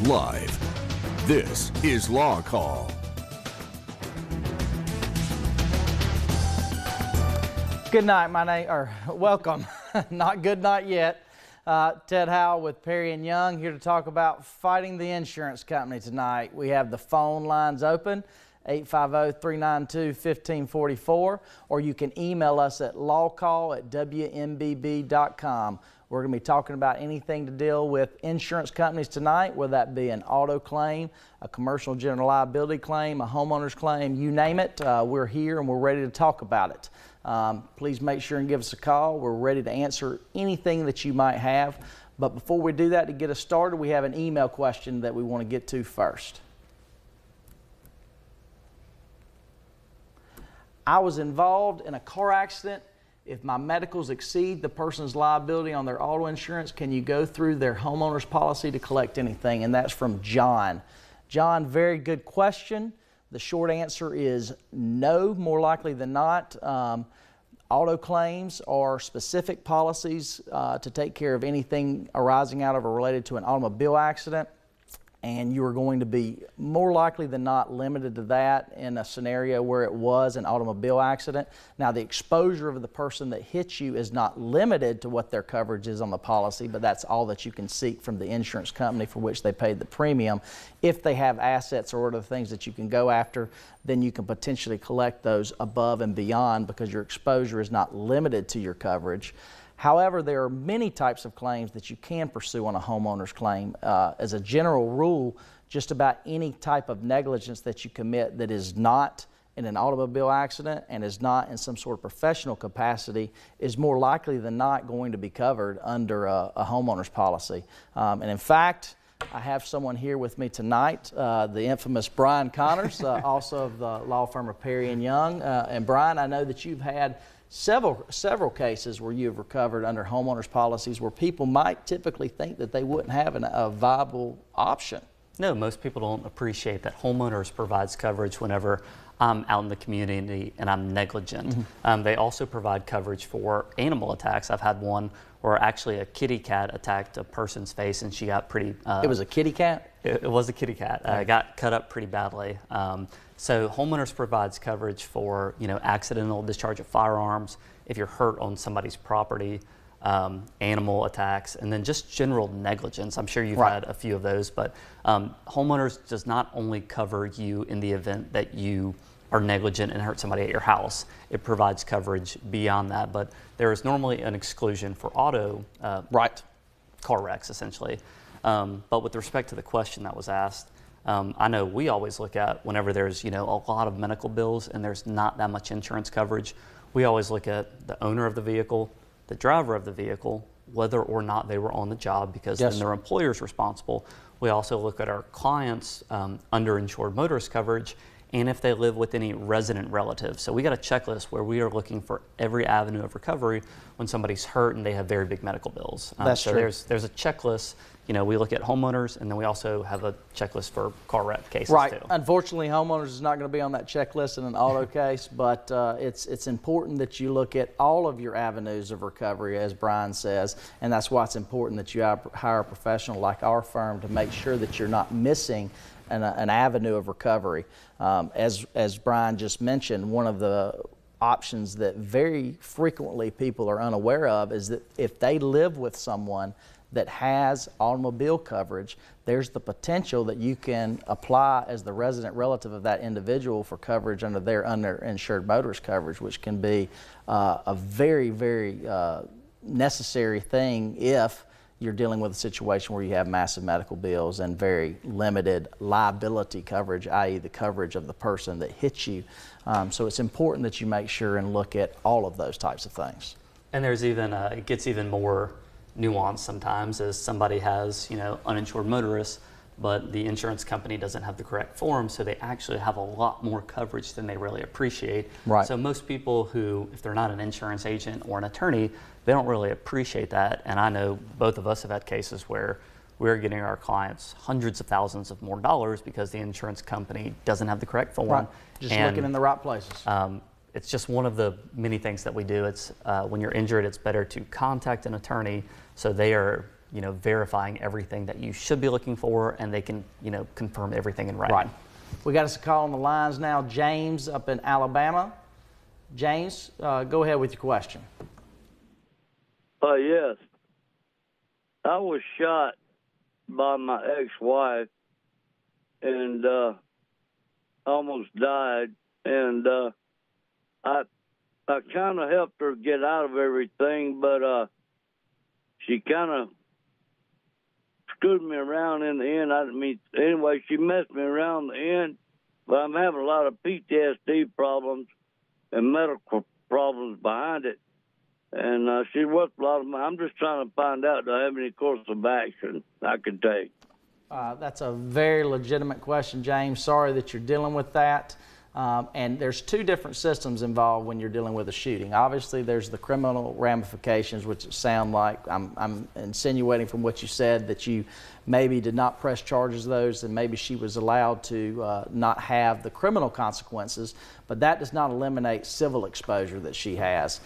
live. This is Law Call. Good night, welcome. Not good night yet. Ted Howell with Perry & Young here to talk about fighting the insurance company tonight. We have the phone lines open, 850-392-1544, or you can email us at lawcall@wmbb.com. We're going to be talking about anything to deal with insurance companies tonight, whether that be an auto claim, a commercial general liability claim, a homeowner's claim, you name it. We're here and we're ready to talk about it. Please make sure and give us a call. We're ready to answer anything that you might have. But before we do that, to get us started, we have an email question that we want to get to first. I was involved in a car accident. If my medicals exceed the person's liability on their auto insurance, can you go through their homeowner's policy to collect anything? And that's from John. John, very good question. The short answer is no, more likely than not. Auto claims are specific policies to take care of anything arising out of or related to an automobile accident. And you are going to be more likely than not limited to that in a scenario where it was an automobile accident. Now, the exposure of the person that hit you is not limited to what their coverage is on the policy, but that's all that you can seek from the insurance company for which they paid the premium. If they have assets or other things that you can go after, then you can potentially collect those above and beyond because your exposure is not limited to your coverage. However, there are many types of claims that you can pursue on a homeowner's claim. As a general rule, just about any type of negligence that you commit that is not in an automobile accident and is not in some sort of professional capacity is more likely than not going to be covered under a homeowner's policy. And in fact, I have someone here with me tonight, the infamous Brian Connors, also of the law firm of Perry & Young. And Brian, I know that you've had several cases where you have recovered under homeowners policies where people might typically think that they wouldn't have a viable option. No, most people don't appreciate that homeowners provides coverage whenever I'm out in the community and I'm negligent. Mm-hmm. They also provide coverage for animal attacks. I've had one where actually a kitty cat attacked a person's face and she got pretty... It was a kitty cat? It was a kitty cat. Got cut up pretty badly. So homeowners provides coverage for, accidental discharge of firearms, if you're hurt on somebody's property, animal attacks, and then just general negligence. I'm sure you've had a few of those, but homeowners does not only cover you in the event that you are negligent and hurt somebody at your house. It provides coverage beyond that, but there is normally an exclusion for auto car wrecks, essentially. But with respect to the question that was asked, I know we always look at whenever there's, a lot of medical bills and there's not that much insurance coverage, we always look at the owner of the vehicle, the driver of the vehicle, whether or not they were on the job, because then their employer's responsible. We also look at our clients' underinsured motorist coverage and if they live with any resident relatives. So we got a checklist where we are looking for every avenue of recovery when somebody's hurt and they have very big medical bills. That's so true. There's a checklist. We look at homeowners, and then we also have a checklist for car wreck cases too. Unfortunately, homeowners is not going to be on that checklist in an auto case, but it's important that you look at all of your avenues of recovery, as Brian says, and that's why it's important that you hire a professional like our firm to make sure that you're not missing an avenue of recovery. As Brian just mentioned, one of the options that very frequently people are unaware of is that if they live with someone that has automobile coverage, there's the potential that you can apply as the resident relative of that individual for coverage under their underinsured motorist coverage, which can be a very, very necessary thing if you're dealing with a situation where you have massive medical bills and very limited liability coverage, i.e. the coverage of the person that hit you. So it's important that you make sure and look at all of those types of things. And there's even, it gets even more nuance sometimes as somebody has, uninsured motorists, but the insurance company doesn't have the correct form, so they actually have a lot more coverage than they really appreciate. So most people who, if they're not an insurance agent or an attorney, they don't really appreciate that. And I know both of us have had cases where we're getting our clients hundreds of thousands of more dollars because the insurance company doesn't have the correct form. Just looking in the right places. It's just one of the many things that we do. It's when you're injured, it's better to contact an attorney so they are verifying everything that you should be looking for, and they can, confirm everything in writing. Right. We got us a call on the lines now. James up in Alabama. James, go ahead with your question. Yes. I was shot by my ex-wife and almost died, and I kind of helped her get out of everything, but she kind of screwed me around in the end. Anyway, she messed me around in the end, but I'm having a lot of PTSD problems and medical problems behind it. And she's worth a lot of money. I'm just trying to find out, do I have any course of action I could take? That's a very legitimate question, James. Sorry that you're dealing with that. And there's two different systems involved when you're dealing with a shooting. Obviously, there's the criminal ramifications, which sound like I'm insinuating from what you said that you maybe did not press charges of those, and maybe she was allowed to not have the criminal consequences. But that does not eliminate civil exposure that she has.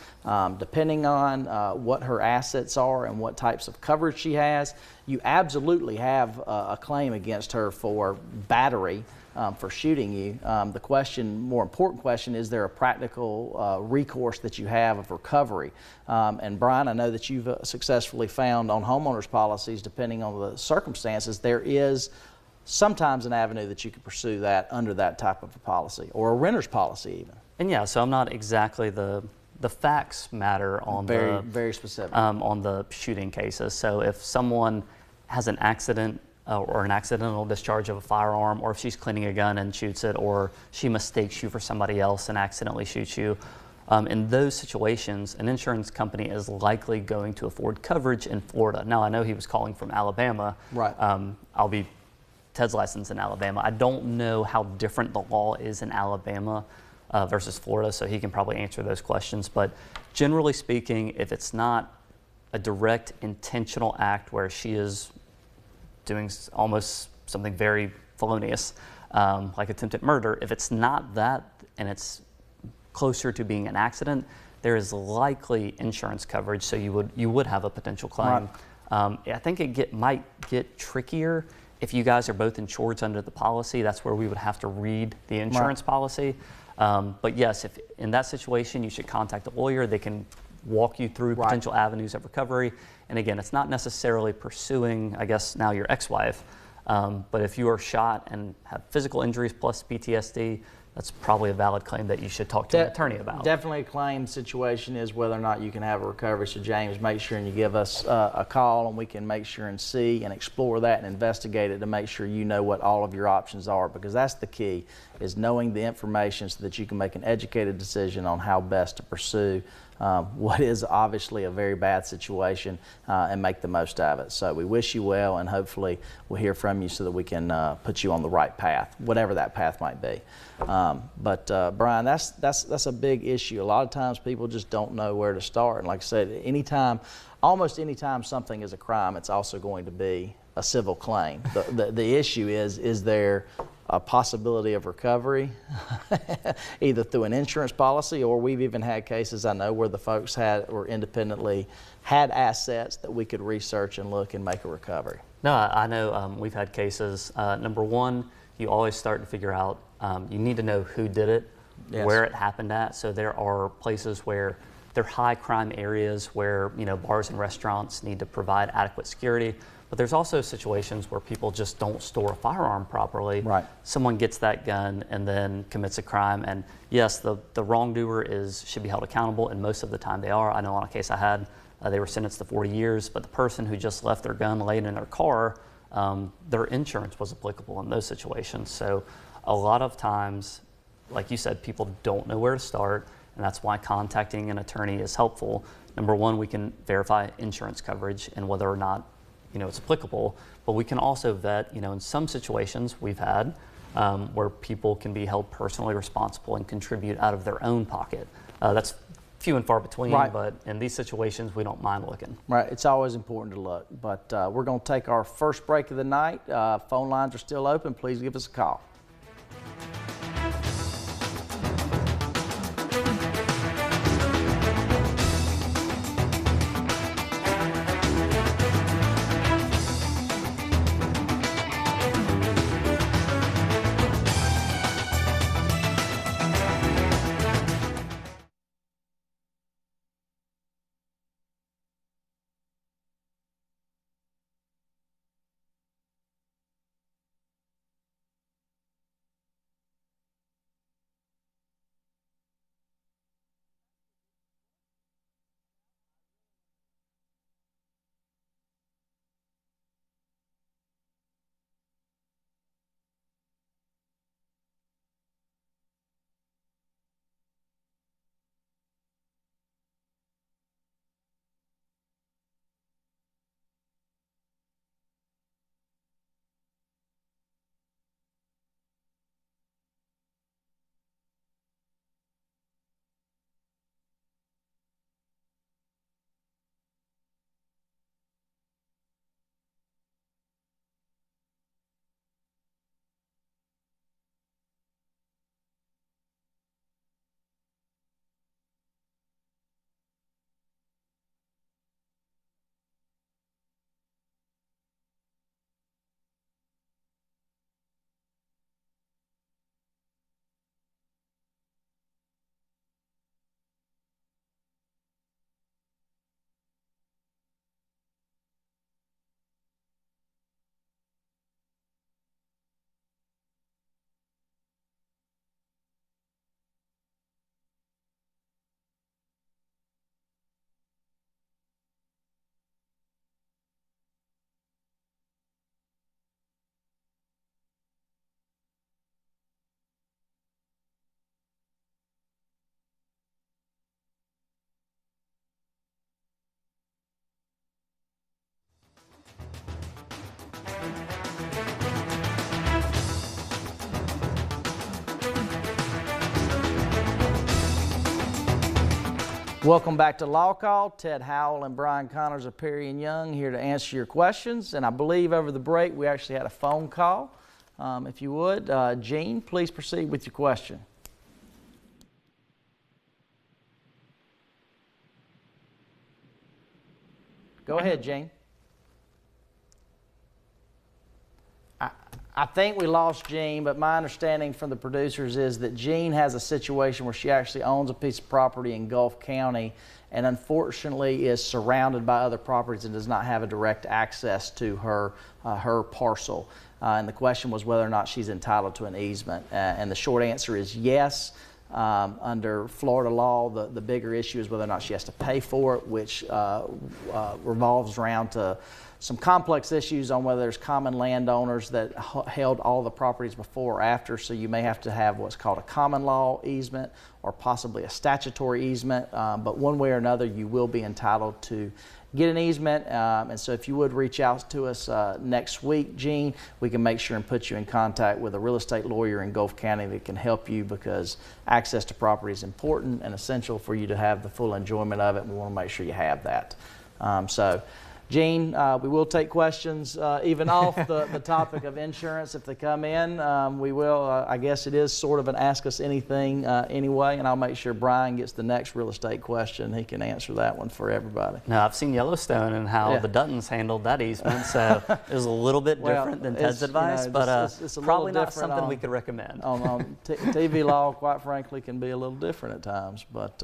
Depending on what her assets are and what types of coverage she has, you absolutely have a claim against her for battery. For shooting you. The question, more important question, is there a practical recourse that you have of recovery? And Brian, I know that you've successfully found on homeowners policies, depending on the circumstances, there is sometimes an avenue that you could pursue that under that type of a policy, or a renter's policy even. And yeah, so I'm not exactly the facts matter on very specific on the shooting cases. So if someone has an accident or an accidental discharge of a firearm, or if she's cleaning a gun and shoots it, or she mistakes you for somebody else and accidentally shoots you. In those situations, an insurance company is likely going to afford coverage in Florida. Now, I know he was calling from Alabama. Right. Ted's licensed in Alabama. I don't know how different the law is in Alabama versus Florida, so he can probably answer those questions. But generally speaking, if it's not a direct intentional act where she is doing almost something very felonious, like attempted murder, if it's not that and it's closer to being an accident, there is likely insurance coverage, so you would have a potential claim. Right. I think it might get trickier if you guys are both insured under the policy. That's where we would have to read the insurance policy. But yes, if in that situation, you should contact a lawyer. They can walk you through potential avenues of recovery. And again, it's not necessarily pursuing, I guess, now your ex-wife, but if you are shot and have physical injuries plus PTSD, that's probably a valid claim that you should talk to an attorney about. Definitely a claim situation is whether or not you can have a recovery. So James, make sure and you give us a call, and we can make sure and see and explore that and investigate it to make sure you know what all of your options are, because that's the key, is knowing the information so that you can make an educated decision on how best to pursue what is obviously a very bad situation and make the most of it. So we wish you well, and hopefully we'll hear from you so that we can put you on the right path, whatever that path might be. But Brian, that's a big issue. A lot of times people just don't know where to start. And like I said, almost anytime something is a crime, it's also going to be a civil claim. The issue is there a possibility of recovery, either through an insurance policy, or we've even had cases I know where the folks were independently had assets that we could research and look and make a recovery. No, I know we've had cases. Number one, you always start to figure out, you need to know who did it, where it happened at. So there are places where they're high crime areas where bars and restaurants need to provide adequate security. But there's also situations where people just don't store a firearm properly. Right. Someone gets that gun and then commits a crime. And yes, the wrongdoer should be held accountable, and most of the time they are. I know on a case I had, they were sentenced to 40 years, but the person who just left their gun laying in their car, their insurance was applicable in those situations. So a lot of times, like you said, people don't know where to start, and that's why contacting an attorney is helpful. Number one, we can verify insurance coverage and whether or not it's applicable, but we can also vet, in some situations we've had where people can be held personally responsible and contribute out of their own pocket. That's few and far between, but in these situations, we don't mind looking. Right, it's always important to look, but we're going to take our first break of the night. Phone lines are still open. Please give us a call. Welcome back to Law Call. Ted Howell and Brian Connors of Perry & Young here to answer your questions. And I believe over the break we actually had a phone call. If you would, Gene, please proceed with your question. Go ahead, Gene. I think we lost Jean, but my understanding from the producers is that Jean has a situation where she actually owns a piece of property in Gulf County and unfortunately is surrounded by other properties and does not have a direct access to her parcel. And the question was whether or not she's entitled to an easement. And the short answer is yes. Under Florida law, the bigger issue is whether or not she has to pay for it, which revolves around to some complex issues on whether there's common landowners that held all the properties before or after, so you may have to have what's called a common law easement or possibly a statutory easement, but one way or another you will be entitled to get an easement, and so if you would reach out to us next week, Gene, we can make sure and put you in contact with a real estate lawyer in Gulf County that can help you, because access to property is important and essential for you to have the full enjoyment of it, and we want to make sure you have that. So Gene, we will take questions even off the topic of insurance if they come in. We will, I guess it is sort of an ask us anything anyway, and I'll make sure Brian gets the next real estate question. He can answer that one for everybody. Now, I've seen Yellowstone and how the Duttons handled that easement, so it was a little bit different than Ted's advice, but it's probably not something we could recommend. On TV law, quite frankly, can be a little different at times, but...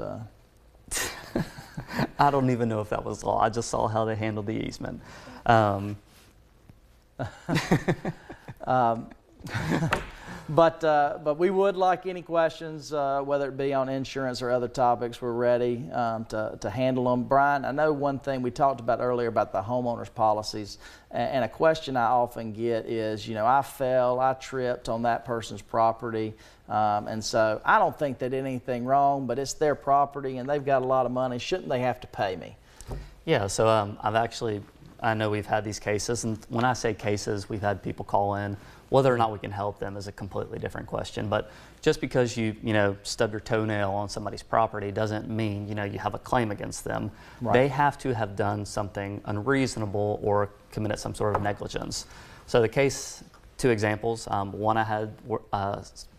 I don't even know if that was law. I just saw how they handled the easement. But we would like any questions, whether it be on insurance or other topics. We're ready to handle them. Brian, I know one thing we talked about earlier about the homeowners policies, and a question I often get is, you know, I tripped on that person's property, and so I don't think they did anything wrong, but it's their property and they've got a lot of money. Shouldn't they have to pay me? Yeah, so I know we've had these cases, and when I say cases, we've had people call in. Whether or not we can help them is a completely different question. But just because you stub your toenail on somebody's property doesn't mean you have a claim against them. Right. They have to have done something unreasonable or committed some sort of negligence. So the case, two examples. One I had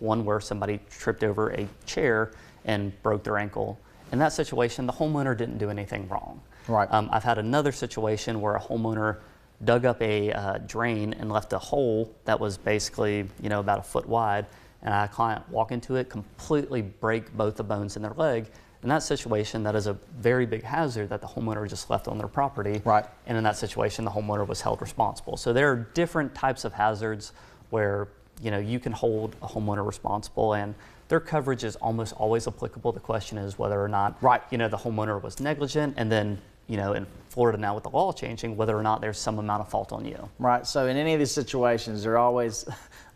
one where somebody tripped over a chair and broke their ankle. In that situation, the homeowner didn't do anything wrong. Right. I've had another situation where a homeowner dug up a drain and left a hole that was basically about a foot wide, and I had a client walk into it, completely break both the bones in their leg. In that situation, that is a very big hazard that the homeowner just left on their property. Right. And in that situation, the homeowner was held responsible. So there are different types of hazards where you can hold a homeowner responsible, and their coverage is almost always applicable. The question is whether or not the homeowner was negligent, and then in Florida now with the law changing, whether or not there's some amount of fault on you. Right, so in any of these situations, they're always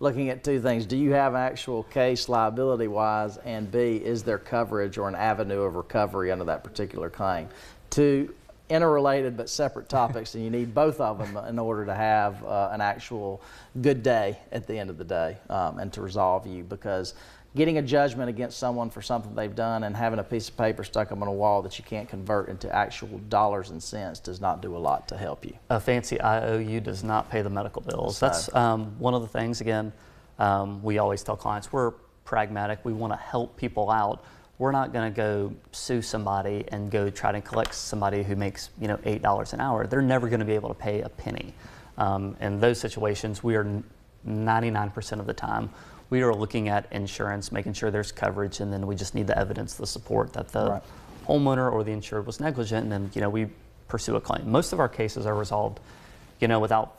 looking at two things. Do you have an actual case liability-wise, and B, is there coverage or an avenue of recovery under that particular claim? Two interrelated but separate topics, and you need both of them in order to have an actual good day at the end of the day and to resolve you, because getting a judgment against someone for something they've done and having a piece of paper stuck up on a wall that you can't convert into actual dollars and cents does not do a lot to help you. A fancy IOU does not pay the medical bills. That's one of the things, again, we always tell clients, we're pragmatic. We want to help people out. We're not going to go sue somebody and go try to collect somebody who makes $8 an hour. They're never going to be able to pay a penny. In those situations, we are 99% of the time we are looking at insurance, making sure there's coverage, and then we just need the evidence, the support that the homeowner or the insured was negligent, and then we pursue a claim. Most of our cases are resolved, without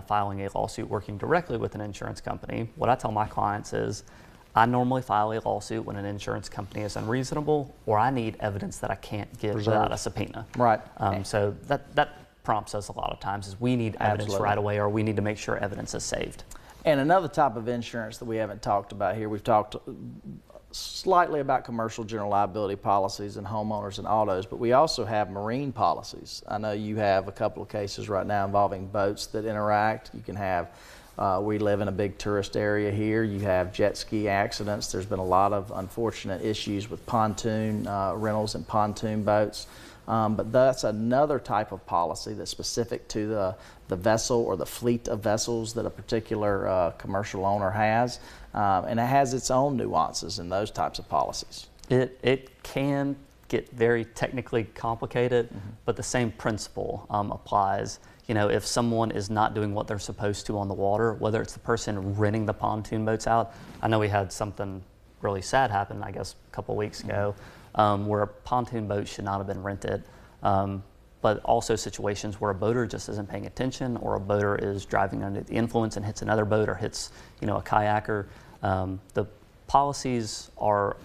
filing a lawsuit, working directly with an insurance company. What I tell my clients is, I normally file a lawsuit when an insurance company is unreasonable, or I need evidence that I can't get without a subpoena. Right. So that prompts us a lot of times is we need evidence right away, or we need to make sure evidence is saved. And another type of insurance that we haven't talked about here, we've talked slightly about commercial general liability policies and homeowners and autos, but we also have marine policies. I know you have a couple of cases right now involving boats that interact. You can have We live in a big tourist area here. You have jet ski accidents. There's been a lot of unfortunate issues with pontoon rentals and pontoon boats. But that's another type of policy that's specific to the vessel or the fleet of vessels that a particular commercial owner has. And it has its own nuances in those types of policies. It can get very technically complicated, but the same principle applies. You know, if someone is not doing what they're supposed to on the water, whether it's the person renting the pontoon boats out. I know we had something really sad happen, I guess, a couple weeks ago, where a pontoon boat should not have been rented. But also situations where a boater just isn't paying attention, or a boater is driving under the influence and hits another boat, or hits, you know, a kayaker. The policies are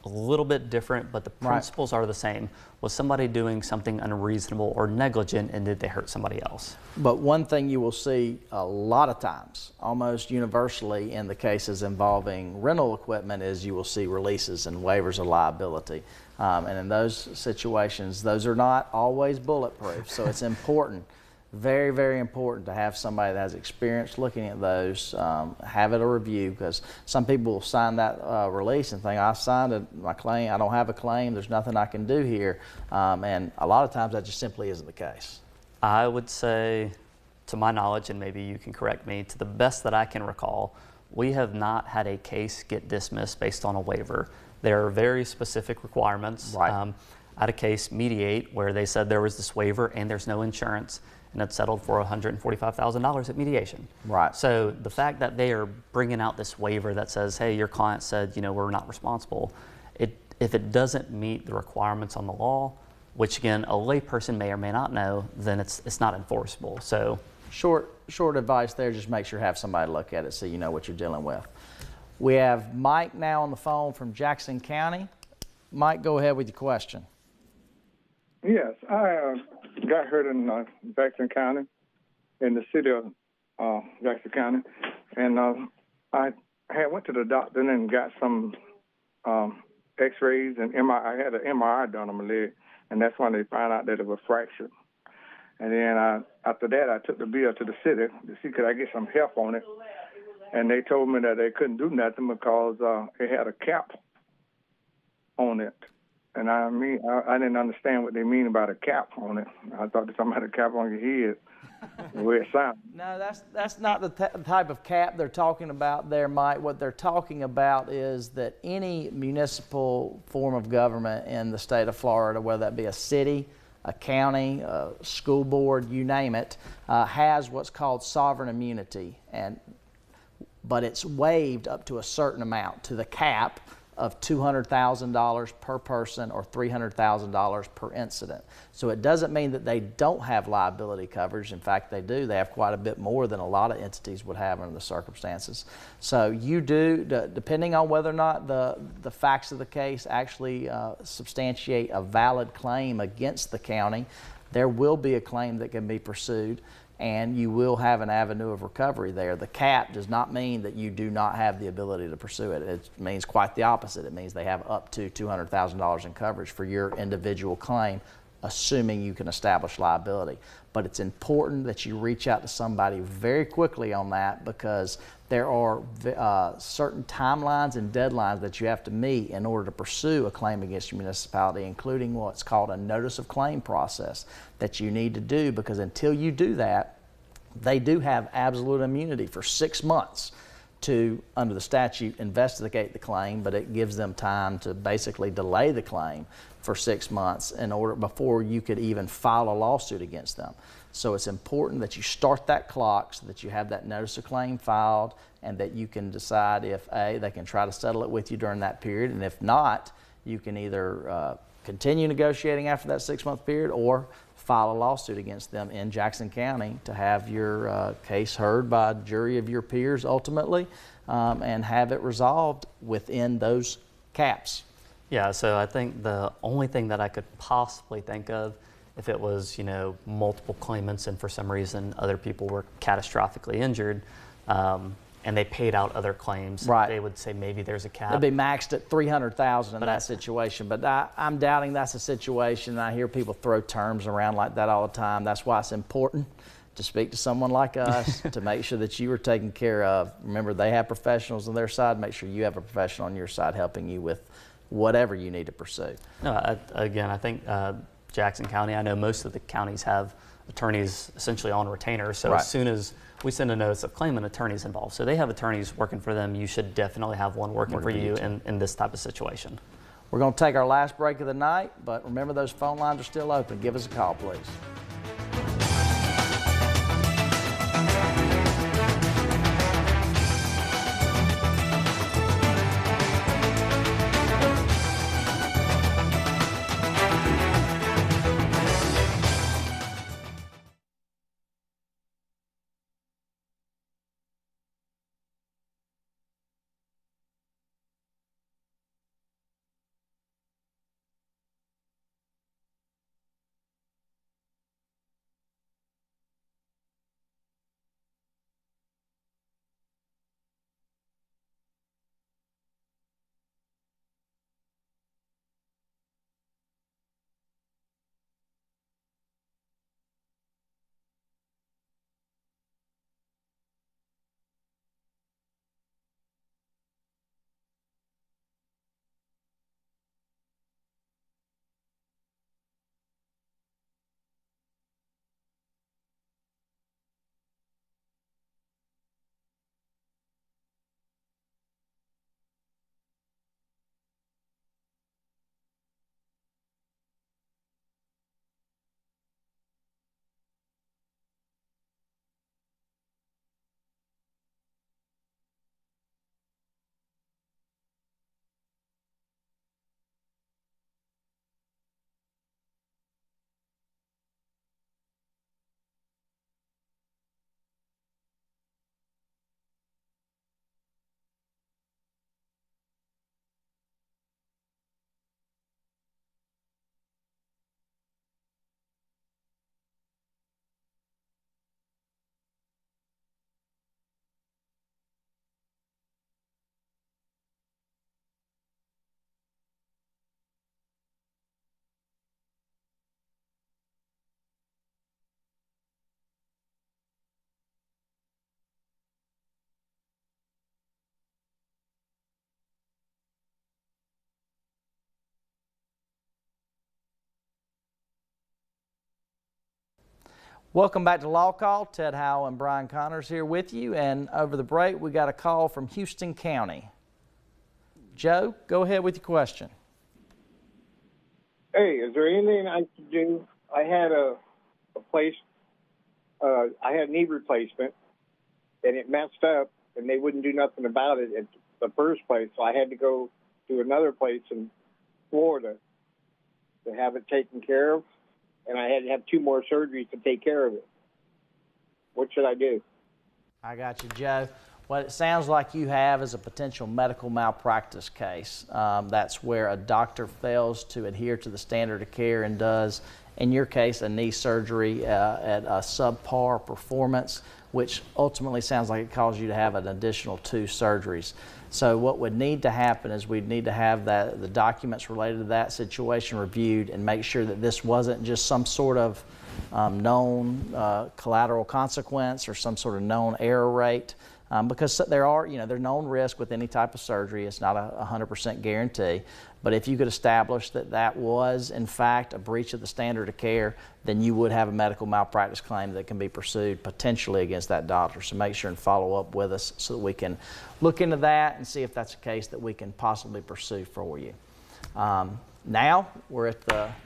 a little bit different, but the principles are the same. Was somebody doing something unreasonable or negligent, and did they hurt somebody else? But one thing you will see a lot of times, almost universally in the cases involving rental equipment, is you will see releases and waivers of liability. And in those situations, those are not always bulletproof. So it's important, very, very important to have somebody that has experience looking at those, have it a review, because some people will sign that release and think, I signed it, my claim, I don't have a claim, there's nothing I can do here. And a lot of times that just simply isn't the case. I would say, to my knowledge, and maybe you can correct me, to the best that I can recall, we have not had a case get dismissed based on a waiver. There are very specific requirements. Right. I had a case, Mediate, where they said there was this waiver and there's no insurance, and it settled for $145,000 at mediation. Right. So the fact that they are bringing out this waiver that says, hey, your client said, you know, we're not responsible, if it doesn't meet the requirements on the law, which again, a layperson may or may not know, then it's not enforceable. So Short advice there, just make sure you have somebody look at it so you know what you're dealing with. We have Mike now on the phone from Jackson County. Mike, go ahead with your question. Yes, I got hurt in Jackson County, in the city of Jackson County, and I went to the doctor and then got some X-rays and MRI. I had an MRI done on my leg, and that's when they found out that it was fractured. And then after that, I took the bill to the city to see could I get some help on it, and they told me that they couldn't do nothing because it had a cap on it. And I didn't understand what they mean about a cap on it. I thought that somebody had a cap on your head, the way it sounded. No, that's not the type of cap they're talking about there, Mike. What they're talking about is that any municipal form of government in the state of Florida, whether that be a city, a county, a school board, you name it, has what's called sovereign immunity, but it's waived up to a certain amount, to the cap of $200,000 per person or $300,000 per incident. So it doesn't mean that they don't have liability coverage. In fact, they do. They have quite a bit more than a lot of entities would have under the circumstances. So you do, depending on whether or not the facts of the case actually substantiate a valid claim against the county, there will be a claim that can be pursued, and you will have an avenue of recovery there. The cap does not mean that you do not have the ability to pursue it. It means quite the opposite. It means they have up to $200,000 in coverage for your individual claim, assuming you can establish liability. But it's important that you reach out to somebody very quickly on that, because there are certain timelines and deadlines that you have to meet in order to pursue a claim against your municipality, including what's called a notice of claim process that you need to do, because until you do that, they do have absolute immunity for 6 months to, under the statute, investigate the claim, but it gives them time to basically delay the claim for 6 months in order before you could even file a lawsuit against them. So it's important that you start that clock so that you have that notice of claim filed, and that you can decide if A, they can try to settle it with you during that period, and if not, you can either continue negotiating after that 6 month period or file a lawsuit against them in Jackson County to have your case heard by a jury of your peers ultimately, and have it resolved within those caps. yeah, so I think the only thing that I could possibly think of, if it was, you know, multiple claimants and for some reason other people were catastrophically injured, and they paid out other claims, Right. they would say maybe there's a cap. It'd be maxed at $300,000 in that situation, but I'm doubting that's a situation. I hear people throw terms around like that all the time. That's why it's important to speak to someone like us to make sure that you are taken care of. Remember, they have professionals on their side. Make sure you have a professional on your side helping you with whatever you need to pursue. No, again, I think Jackson County, I know most of the counties have attorneys essentially on retainer. So Right. as soon as we send a notice of claim, an attorney's involved. So they have attorneys working for them. You should definitely have one working for you in this type of situation. We're going to take our last break of the night, but remember those phone lines are still open. Give us a call, please. Welcome back to Law Call. Ted Howell and Brian Connors here with you. And over the break, we got a call from Houston County. Joe, go ahead with your question. Hey, is there anything I can do? I had a place, I had knee replacement, and it messed up, and they wouldn't do nothing about it at the first place. So I had to go to another place in Florida to have it taken care of, and I had to have 2 more surgeries to take care of it. What should I do? I got you, Joe. What it sounds like you have is a potential medical malpractice case. That's where a doctor fails to adhere to the standard of care and does, in your case, a knee surgery at a subpar performance, which ultimately sounds like it caused you to have an additional 2 surgeries. So what would need to happen is we'd need to have the documents related to that situation reviewed and make sure that this wasn't just some sort of known collateral consequence or some sort of known error rate. Because there are, there's known risk with any type of surgery. It's not a 100% guarantee. But if you could establish that that was, in fact, a breach of the standard of care, then you would have a medical malpractice claim that can be pursued potentially against that doctor. So make sure and follow up with us so that we can look into that and see if that's a case that we can possibly pursue for you. Now we're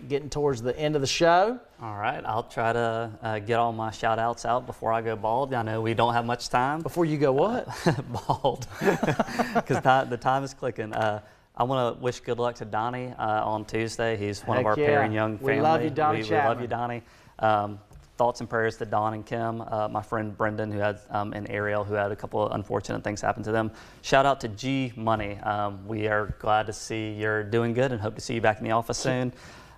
getting towards the end of the show. All right, I'll try to get all my shout outs out before I go bald. I know we don't have much time. Before you go what? Bald, because the time is clicking. I want to wish good luck to Donnie on Tuesday. He's one of our Perry Young family. We love you, Donnie. We love you, Donnie. Thoughts and prayers to Don and Kim, my friend Brendan, who had and Ariel, who had a couple of unfortunate things happen to them. Shout out to G Money. We are glad to see you're doing good and hope to see you back in the office soon.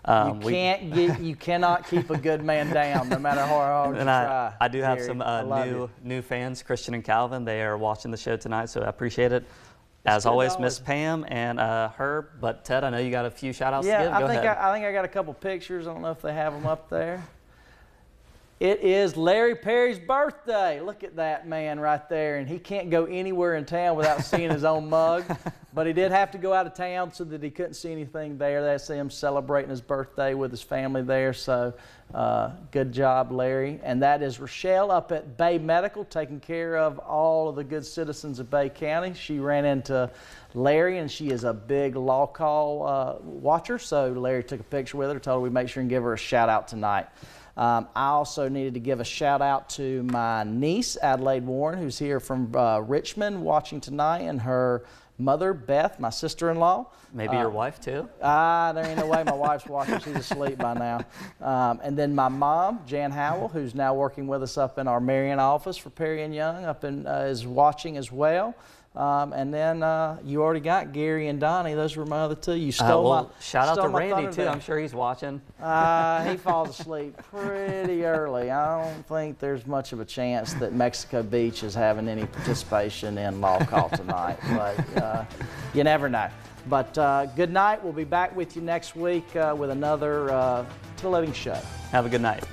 You cannot keep a good man down, no matter how hard you try. I do have some new fans, Christian and Calvin. They are watching the show tonight, so I appreciate it. As always, Miss Pam and Herb. But Ted, I know you got a few shout outs to give. Go ahead. I think I got a couple pictures. I don't know if they have them up there. It is Larry Perry's birthday. Look at that man right there. And he can't go anywhere in town without seeing his own mug. But he did have to go out of town so that he couldn't see anything there. That's him celebrating his birthday with his family there. So good job, Larry. And that is Rochelle up at Bay Medical, taking care of all of the good citizens of Bay County. She ran into Larry, and she is a big LawCall watcher. So Larry took a picture with her, told her we'd make sure and give her a shout out tonight. I also needed to give a shout out to my niece, Adelaide Warren, who's here from Richmond watching tonight, and her mother, Beth, my sister-in-law. Maybe your wife, too? There ain't no way my wife's watching. She's asleep by now. And then my mom, Jan Howell, who's now working with us up in our Marion office for Perry & Young, is watching as well. And then you already got Gary and Donnie. Those were my other two. You stole my shout out to Randy, too. There. I'm sure he's watching. He falls asleep pretty early. I don't think there's much of a chance that Mexico Beach is having any participation in LawCall tonight. But you never know. But good night. We'll be back with you next week with another titillating show. Have a good night.